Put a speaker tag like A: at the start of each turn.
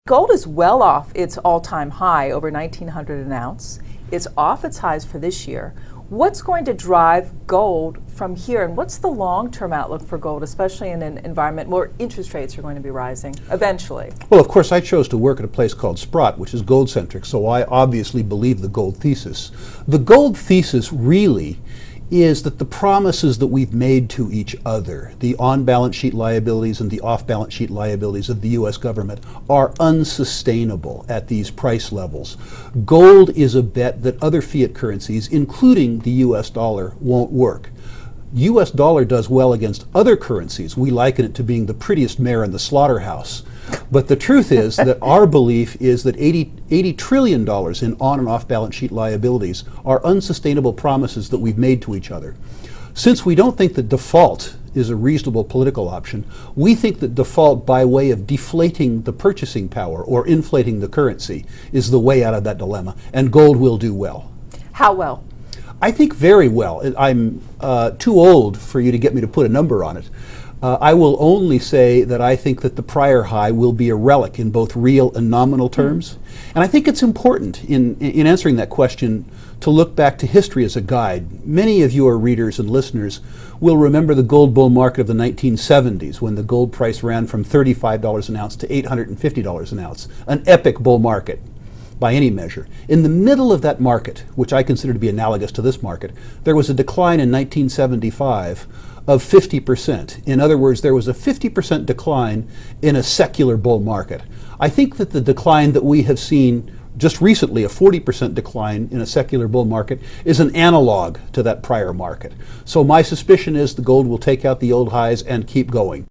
A: Gold is well off its all-time high, over 1,900 an ounce. It's off its highs for this year. What's going to drive gold from here, and what's the long-term outlook for gold, especially in an environment where interest rates are going to be rising eventually?
B: Well, of course, I chose to work at a place called Sprott, which is gold-centric, so I obviously believe the gold thesis. The gold thesis really is that the promises that we've made to each other, the on-balance sheet liabilities and the off-balance sheet liabilities of the U.S. government, are unsustainable at these price levels. Gold is a bet that other fiat currencies, including the U.S. dollar, won't work. U.S. dollar does well against other currencies. We liken it to being the prettiest mare in the slaughterhouse. But the truth is that our belief is that $80 trillion in on and off balance sheet liabilities are unsustainable promises that we've made to each other. Since we don't think that default is a reasonable political option, we think that default by way of deflating the purchasing power or inflating the currency is the way out of that dilemma, and gold will do well.
A: How well?
B: I think very well. I'm too old for you to get me to put a number on it. I will only say that I think that the prior high will be a relic in both real and nominal terms. And I think it's important in answering that question to look back to history as a guide. Many of your readers and listeners will remember the gold bull market of the 1970s, when the gold price ran from $35 an ounce to $850 an ounce, an epic bull market by any measure. In the middle of that market, which I consider to be analogous to this market, there was a decline in 1975 of 50%. In other words, there was a 50% decline in a secular bull market. I think that the decline that we have seen just recently, a 40% decline in a secular bull market, is an analog to that prior market. So my suspicion is the gold will take out the old highs and keep going.